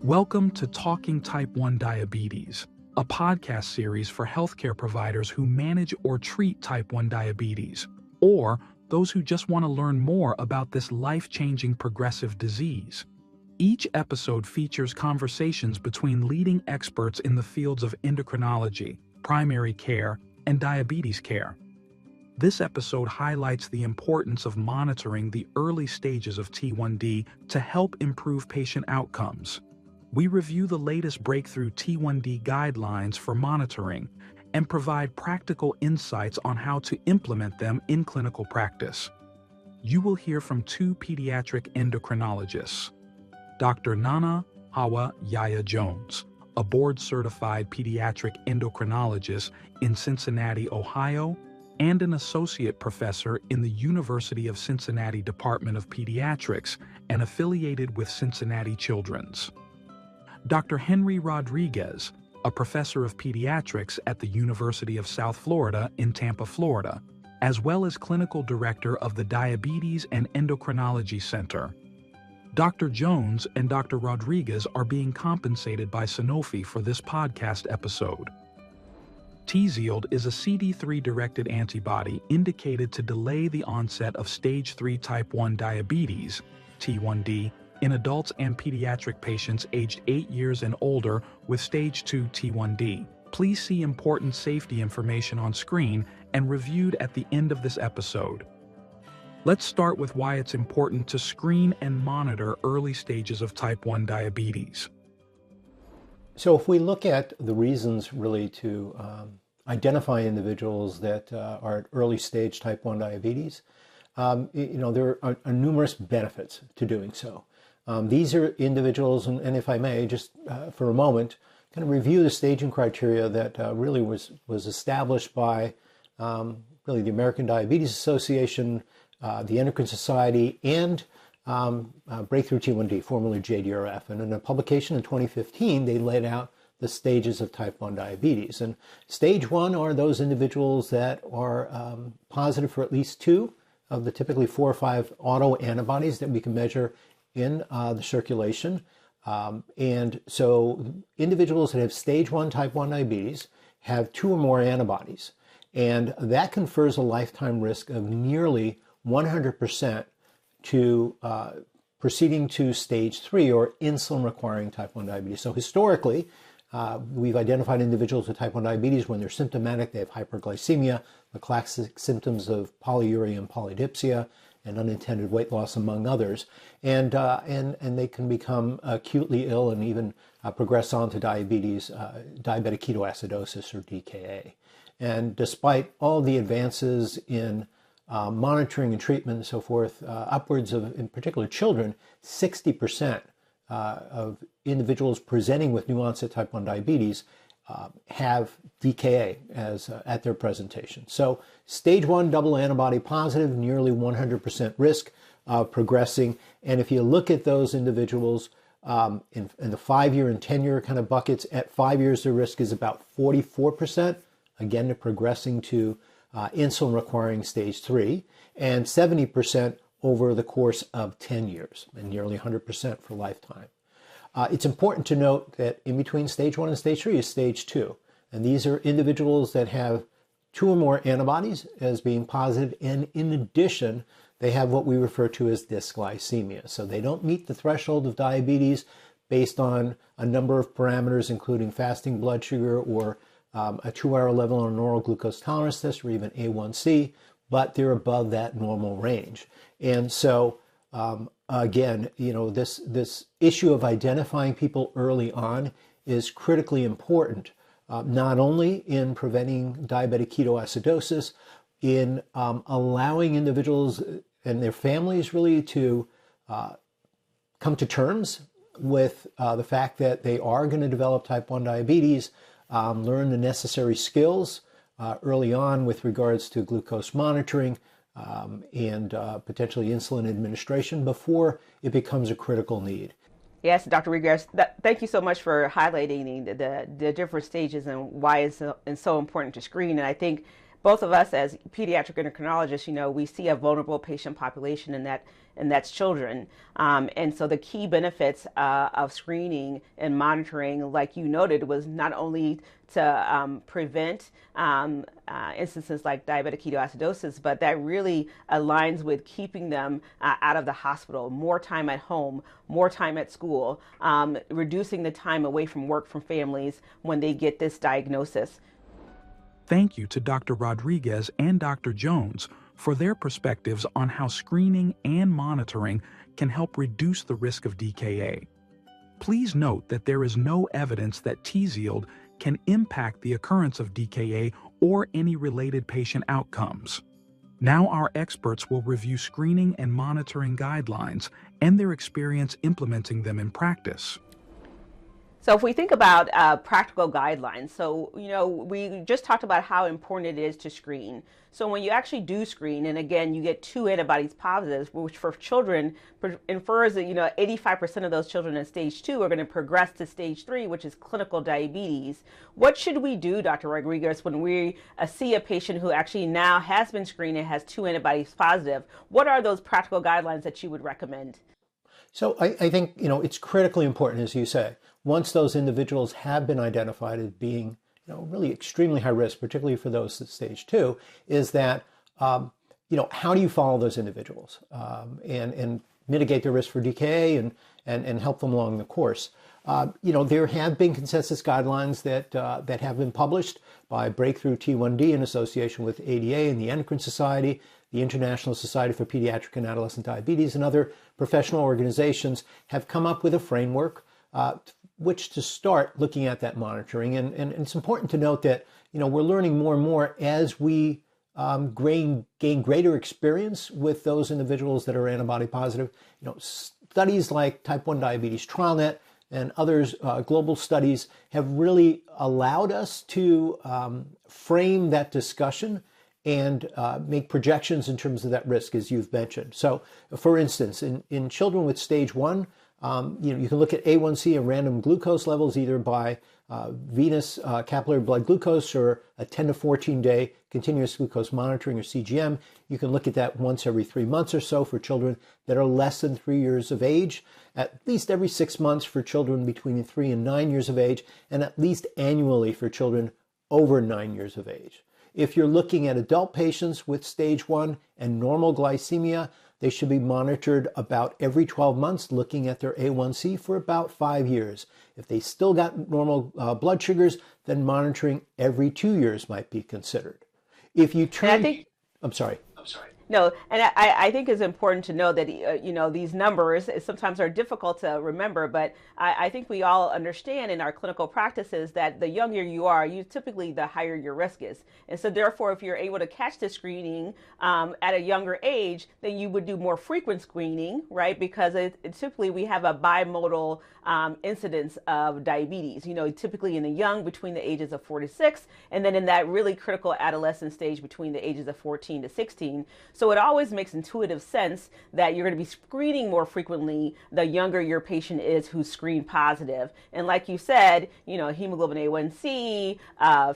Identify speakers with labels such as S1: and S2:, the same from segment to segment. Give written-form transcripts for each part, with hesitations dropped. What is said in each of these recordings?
S1: Welcome to Talking Type 1 Diabetes, a podcast series for healthcare providers who manage or treat type 1 diabetes, or those who just want to learn more about this life-changing progressive disease. Each episode features conversations between leading experts in the fields of endocrinology, primary care, and diabetes care. This episode highlights the importance of monitoring the early stages of T1D to help improve patient outcomes. We review the latest breakthrough T1D guidelines for monitoring and provide practical insights on how to implement them in clinical practice. You will hear from two pediatric endocrinologists, Dr. Nana-Hawa Yayah Jones, a board-certified pediatric endocrinologist in Cincinnati, Ohio, and an associate professor in the University of Cincinnati Department of Pediatrics and affiliated with Cincinnati Children's. Dr. Henry Rodriguez, a professor of pediatrics at the University of South Florida in Tampa, Florida, as well as clinical director of the Diabetes and Endocrinology Center. Dr. Jones and Dr. Rodriguez are being compensated by Sanofi for this podcast episode. TZIELD is a CD3-directed antibody indicated to delay the onset of stage 3 type 1 diabetes, T1D, in adults and pediatric patients aged 8 years and older with stage 2 T1D. Please see important safety information on screen and reviewed at the end of this episode. Let's start with why it's important to screen and monitor early stages of type 1 diabetes.
S2: So if we look at the reasons really to identify individuals that are at early stage type 1 diabetes, there are numerous benefits to doing so. These are individuals, and if I may, just for a moment, kind of review the staging criteria that really was established by really the American Diabetes Association, the Endocrine Society, and Breakthrough T1D, formerly JDRF. And in a publication in 2015, they laid out the stages of type 1 diabetes. And stage 1 are those individuals that are positive for at least 2 of the typically 4 or 5 autoantibodies that we can measure in the circulation. And so individuals that have stage 1 type 1 diabetes have 2 or more antibodies. And that confers a lifetime risk of nearly 100% to proceeding to stage 3 or insulin requiring type 1 diabetes. So historically, we've identified individuals with type 1 diabetes when they're symptomatic, they have hyperglycemia, the classic symptoms of polyuria and polydipsia, and unintended weight loss, among others. And they can become acutely ill and even progress on to diabetes, diabetic ketoacidosis, or DKA. And despite all the advances in monitoring and treatment and so forth, upwards of, in particular children, 60% of individuals presenting with new onset type 1 diabetes have DKA as at their presentation. So stage 1 double antibody positive, nearly 100% risk of progressing. And if you look at those individuals in the 5-year and 10-year kind of buckets, at 5 years the risk is about 44%, again, to progressing to insulin requiring stage 3, and 70% over the course of 10 years, and nearly 100% for lifetime. It's important to note that in between stage 1 and stage 3 is stage 2. And these are individuals that have 2 or more antibodies as being positive. And in addition, they have what we refer to as dysglycemia. So they don't meet the threshold of diabetes based on a number of parameters, including fasting blood sugar or a 2-hour level on an oral glucose tolerance test, or even A1C, but they're above that normal range. And so again, this issue of identifying people early on is critically important, not only in preventing diabetic ketoacidosis, in allowing individuals and their families really to come to terms with the fact that they are going to develop type 1 diabetes, learn the necessary skills early on with regards to glucose monitoring, and potentially insulin administration before it becomes a critical need.
S3: Yes, Dr. Rodriguez, thank you so much for highlighting the different stages and why it's so important to screen. And I think both of us as pediatric endocrinologists, we see a vulnerable patient population and that's children. And so the key benefits of screening and monitoring, like you noted, was not only to prevent instances like diabetic ketoacidosis, but that really aligns with keeping them out of the hospital, more time at home, more time at school, reducing the time away from work from families when they get this diagnosis.
S1: Thank you to Dr. Rodriguez and Dr. Jones for their perspectives on how screening and monitoring can help reduce the risk of DKA. Please note that there is no evidence that TZIELD can impact the occurrence of DKA or any related patient outcomes. Now our experts will review screening and monitoring guidelines and their experience implementing them in practice.
S3: So if we think about practical guidelines, so, we just talked about how important it is to screen. So when you actually do screen, and again, you get 2 antibodies positive, which for children infers that, 85% of those children in stage 2 are going to progress to stage 3, which is clinical diabetes. What should we do, Dr. Rodriguez, when we see a patient who actually now has been screened and has 2 antibodies positive? What are those practical guidelines that you would recommend?
S2: So I think, it's critically important, as you say, once those individuals have been identified as being, really extremely high risk, particularly for those at stage 2, is that, how do you follow those individuals and mitigate their risk for DKA and help them along the course? There have been consensus guidelines that have been published by Breakthrough T1D in association with ADA and the Endocrine Society, the International Society for Pediatric and Adolescent Diabetes, and other professional organizations have come up with a framework which to start looking at that monitoring. And it's important to note that, we're learning more and more as we gain greater experience with those individuals that are antibody positive. Studies like Type 1 Diabetes TrialNet and others, global studies, have really allowed us to frame that discussion and make projections in terms of that risk, as you've mentioned. So, for instance, in children with stage 1, you can look at A1C and random glucose levels either by venous capillary blood glucose or a 10 to 14 day continuous glucose monitoring or CGM. You can look at that once every 3 months or so for children that are less than 3 years of age, at least every 6 months for children between 3 and 9 years of age, and at least annually for children over 9 years of age. If you're looking at adult patients with stage 1 and normal glycemia, they should be monitored about every 12 months, looking at their A1C for about 5 years. If they still got normal blood sugars, then monitoring every 2 years might be considered. If you turn... I'm sorry.
S3: No, and I think it's important to know that, these numbers sometimes are difficult to remember, but I think we all understand in our clinical practices that the younger you are, typically the higher your risk is. And so therefore, if you're able to catch the screening at a younger age, then you would do more frequent screening, right? Because typically we have a bimodal incidence of diabetes, typically in the young between the ages of 4 to 6, and then in that really critical adolescent stage between the ages of 14 to 16. So it always makes intuitive sense that you're going to be screening more frequently the younger your patient is who's screened positive. And like you said, hemoglobin A1C,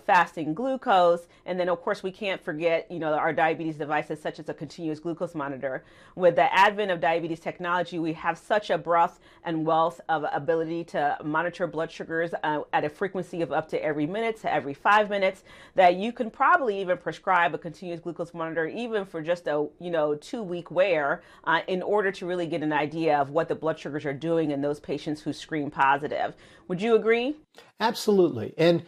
S3: fasting glucose, and then of course we can't forget, our diabetes devices such as a continuous glucose monitor. With the advent of diabetes technology, we have such a breadth and wealth of ability to monitor blood sugars at a frequency of up to every minute to every 5 minutes that you can probably even prescribe a continuous glucose monitor even for just a 2-week wear in order to really get an idea of what the blood sugars are doing in those patients who screen positive. Would you agree? Absolutely.
S2: And,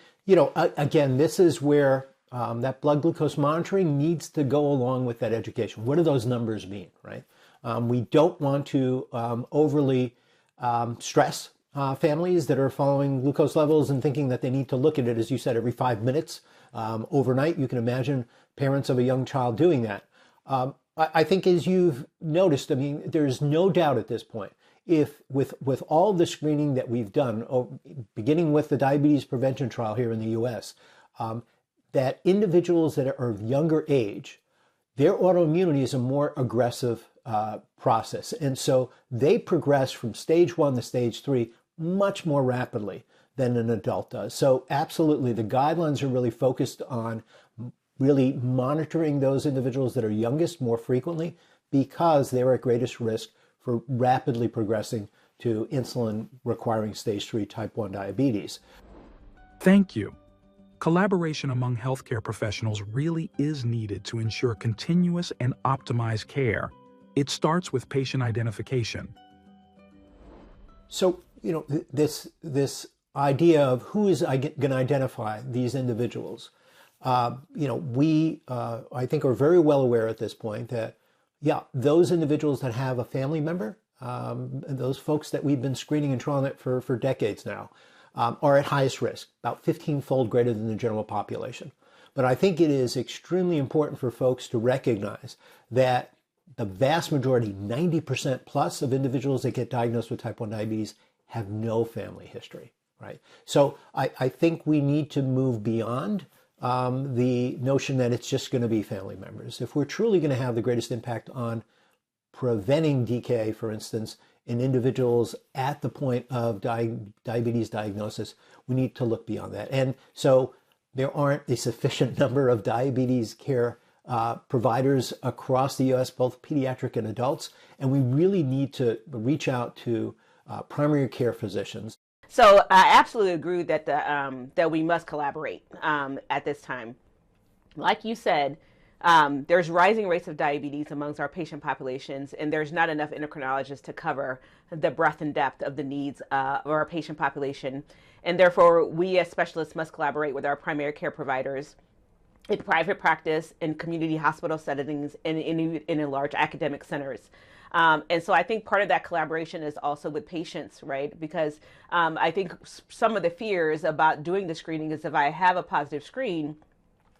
S2: again, this is where that blood glucose monitoring needs to go along with that education. What do those numbers mean, right? We don't want to overly stress families that are following glucose levels and thinking that they need to look at it, as you said, every 5 minutes overnight. You can imagine parents of a young child doing that. I think, as you've noticed, there's no doubt at this point, if with all the screening that we've done, beginning with the diabetes prevention trial here in the U.S., that individuals that are of younger age, their autoimmunity is a more aggressive process. And so they progress from stage 1 to stage 3 much more rapidly than an adult does. So absolutely, the guidelines are really focused on really monitoring those individuals that are youngest more frequently because they're at greatest risk for rapidly progressing to insulin requiring stage 3 type 1 diabetes.
S1: Thank you. Collaboration among healthcare professionals really is needed to ensure continuous and optimized care. It starts with patient identification.
S2: So, this idea of who is going to identify these individuals, we, I think, are very well aware at this point that, those individuals that have a family member, those folks that we've been screening in TrialNet for decades now, are at highest risk, about 15-fold greater than the general population. But I think it is extremely important for folks to recognize that the vast majority, 90% plus of individuals that get diagnosed with type 1 diabetes have no family history, right? So I think we need to move beyond the notion that it's just going to be family members. If we're truly going to have the greatest impact on preventing DKA, for instance, in individuals at the point of diabetes diagnosis, we need to look beyond that. And so there aren't a sufficient number of diabetes care providers across the U.S., both pediatric and adults, and we really need to reach out to primary care physicians.
S3: So I absolutely agree that that we must collaborate at this time. Like you said, there's rising rates of diabetes amongst our patient populations, and there's not enough endocrinologists to cover the breadth and depth of the needs of our patient population. And therefore, we as specialists must collaborate with our primary care providers in private practice, in community hospital settings, and in large academic centers. And so I think part of that collaboration is also with patients, right? Because I think some of the fears about doing the screening is if I have a positive screen,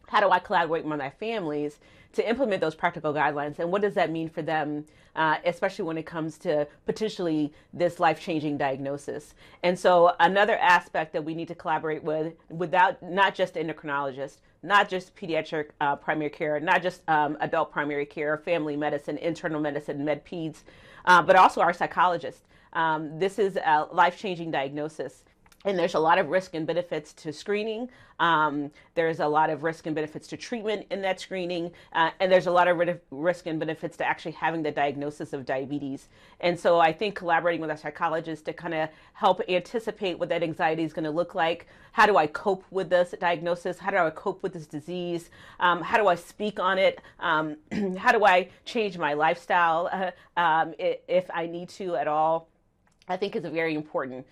S3: how do I collaborate with my families to implement those practical guidelines? And what does that mean for them, especially when it comes to potentially this life-changing diagnosis? And so another aspect that we need to collaborate with, without not just endocrinologists, not just pediatric primary care, not just adult primary care, family medicine, internal medicine, med peds, but also our psychologists. This is a life-changing diagnosis. And there's a lot of risk and benefits to screening. There's a lot of risk and benefits to treatment in that screening. And there's a lot of risk and benefits to actually having the diagnosis of diabetes. And so I think collaborating with our psychologists to kind of help anticipate what that anxiety is going to look like. How do I cope with this diagnosis? How do I cope with this disease? How do I speak on it? How do I change my lifestyle if I need to at all? I think is very important.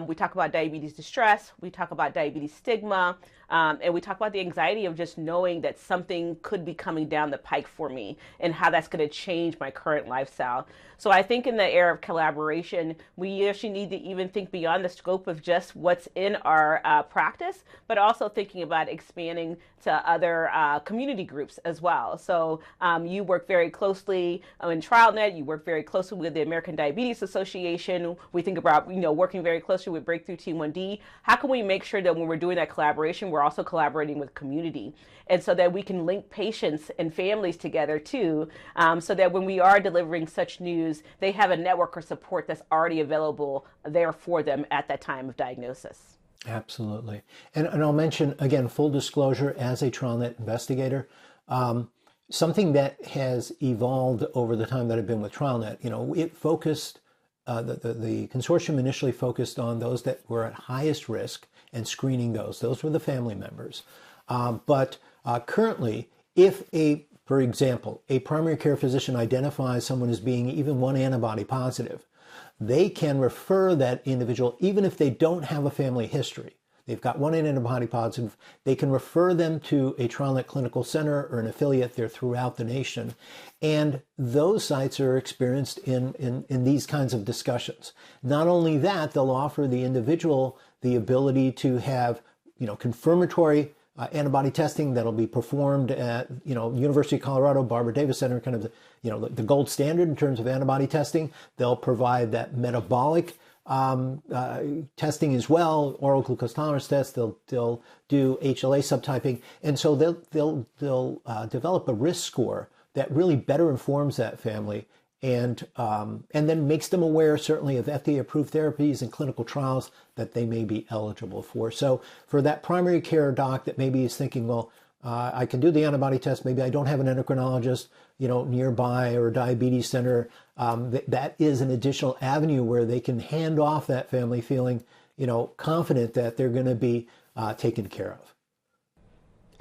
S3: We talk about diabetes distress, we talk about diabetes stigma, and we talk about the anxiety of just knowing that something could be coming down the pike for me and how that's going to change my current lifestyle. So I think in the era of collaboration, we actually need to even think beyond the scope of just what's in our practice, but also thinking about expanding to other community groups as well. So you work very closely in TrialNet, you work very closely with the American Diabetes Association. We think about, working very closely with Breakthrough T1D. How can we make sure that when we're doing that collaboration, we're also collaborating with community, and so that we can link patients and families together too, so that when we are delivering such news, they have a network or support that's already available there for them at that time of diagnosis.
S2: Absolutely. And I'll mention, again, full disclosure, as a TrialNet investigator, something that has evolved over the time that I've been with TrialNet, it focused, the consortium initially focused on those that were at highest risk and screening those. Those were the family members. But currently, if for example, a primary care physician identifies someone as being even one antibody positive, they can refer that individual, even if they don't have a family history. They've got one antibody positive, they can refer them to a TrialNet clinical center or an affiliate there throughout the nation. And those sites are experienced in these kinds of discussions. Not only that, they'll offer the individual the ability to have, confirmatory antibody testing that'll be performed at, University of Colorado, Barbara Davis Center, kind of the gold standard in terms of antibody testing. They'll provide that metabolic testing as well, oral glucose tolerance tests. They'll do HLA subtyping, and so they'll develop a risk score that really better informs that family, and then makes them aware, certainly, of FDA-approved therapies and clinical trials that they may be eligible for. So for that primary care doc that maybe is thinking, well, I can do the antibody test. Maybe I don't have an endocrinologist, nearby, or a diabetes center. That is an additional avenue where they can hand off that family feeling, confident that they're going to be taken care of.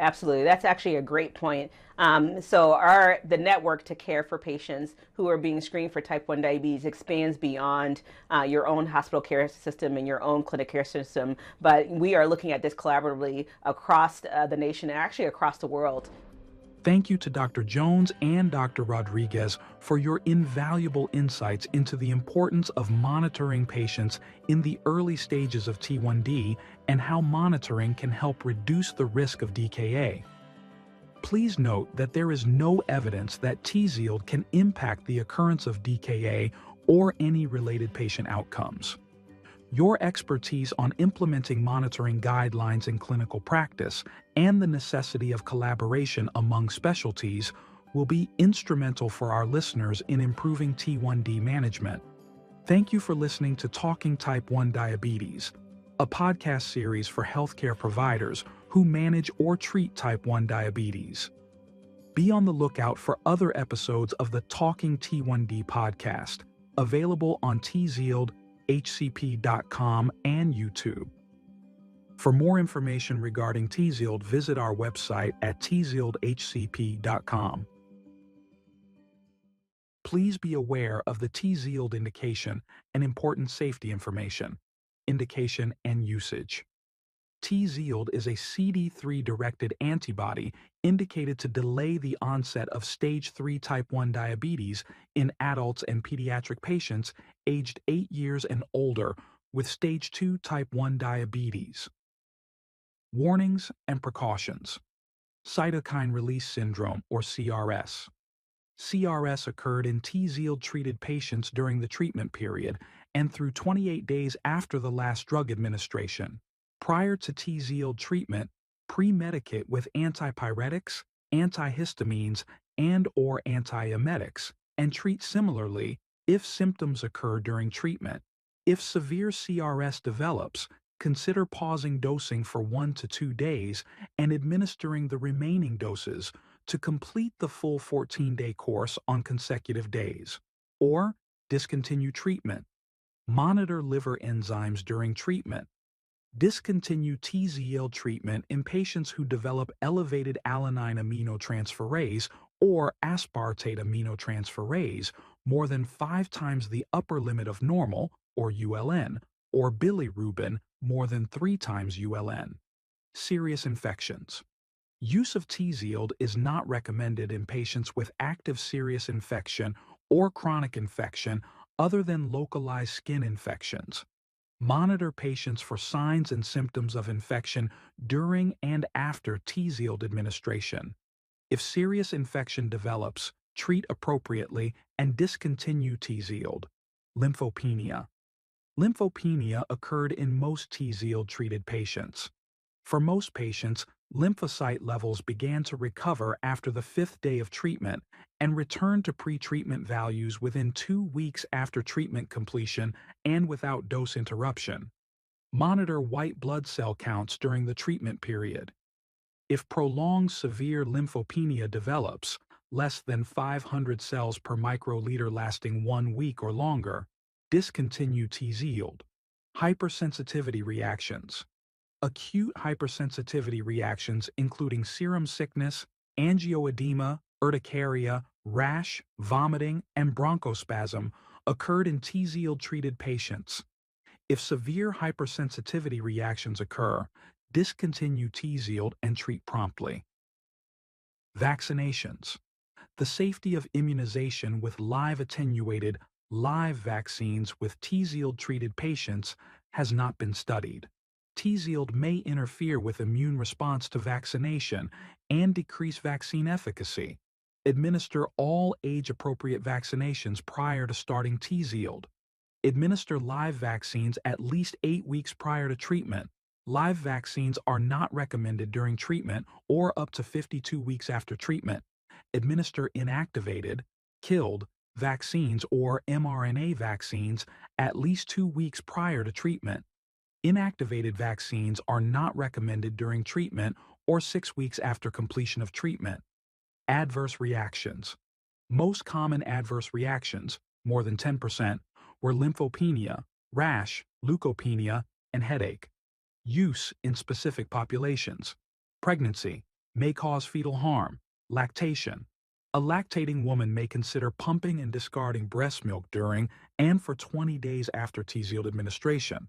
S3: Absolutely. That's actually a great point. The network to care for patients who are being screened for type 1 diabetes expands beyond your own hospital care system and your own clinic care system. But we are looking at this collaboratively across the nation and actually across the world.
S1: Thank you to Dr. Jones and Dr. Rodriguez for your invaluable insights into the importance of monitoring patients in the early stages of T1D and how monitoring can help reduce the risk of DKA. Please note that there is no evidence that TZIELD can impact the occurrence of DKA or any related patient outcomes. Your expertise on implementing monitoring guidelines in clinical practice and the necessity of collaboration among specialties will be instrumental for our listeners in improving T1D management. Thank you for listening to Talking Type 1 Diabetes, a podcast series for healthcare providers who manage or treat type 1 diabetes. Be on the lookout for other episodes of the Talking T1D podcast, available on TZIELD.HCP.com and YouTube. For more information regarding TZIELD, visit our website at TZIELD.HCP.com. Please be aware of the TZIELD indication and important safety information, indication and usage. TZIELD is a CD3-directed antibody indicated to delay the onset of stage 3 type 1 diabetes in adults and pediatric patients aged 8 years and older with stage 2 type 1 diabetes. Warnings and precautions. Cytokine Release Syndrome, or CRS. CRS occurred in TZIELD-treated patients during the treatment period and through 28 days after the last drug administration. Prior to TZIELD treatment, premedicate with antipyretics, antihistamines, and/or antiemetics, and treat similarly if symptoms occur during treatment. If severe CRS develops, consider pausing dosing for 1 to 2 days and administering the remaining doses to complete the full 14-day course on consecutive days. Or discontinue treatment. Monitor liver enzymes during treatment. Discontinue TZIELD treatment in patients who develop elevated alanine aminotransferase or aspartate aminotransferase more than 5 times the upper limit of normal, or ULN, or bilirubin more than 3 times ULN. Serious infections. Use of TZIELD is not recommended in patients with active serious infection or chronic infection other than localized skin infections. Monitor patients for signs and symptoms of infection during and after TZIELD administration. If serious infection develops, treat appropriately and discontinue TZIELD. Lymphopenia. Lymphopenia occurred in most TZIELD-treated patients. For most patients, lymphocyte levels began to recover after the 5th day of treatment and returned to pre-treatment values within 2 weeks after treatment completion and without dose interruption. Monitor white blood cell counts during the treatment period. If prolonged severe lymphopenia develops, less than 500 cells per microliter lasting 1 week or longer, discontinue TZIELD. Hypersensitivity reactions. Acute hypersensitivity reactions including serum sickness, angioedema, urticaria, rash, vomiting, and bronchospasm occurred in TZIELD-treated patients. If severe hypersensitivity reactions occur, discontinue TZIELD and treat promptly. Vaccinations. The safety of immunization with live attenuated live vaccines with TZIELD-treated patients has not been studied. TZIELD may interfere with immune response to vaccination and decrease vaccine efficacy. Administer all age-appropriate vaccinations prior to starting TZIELD. Administer live vaccines at least 8 weeks prior to treatment. Live vaccines are not recommended during treatment or up to 52 weeks after treatment. Administer inactivated, killed vaccines or mRNA vaccines at least 2 weeks prior to treatment. Inactivated vaccines are not recommended during treatment or 6 weeks after completion of treatment. Adverse reactions. Most common adverse reactions, more than 10%, were lymphopenia, rash, leukopenia, and headache. Use in specific populations. Pregnancy may cause fetal harm. Lactation. A lactating woman may consider pumping and discarding breast milk during and for 20 days after TZIELD administration.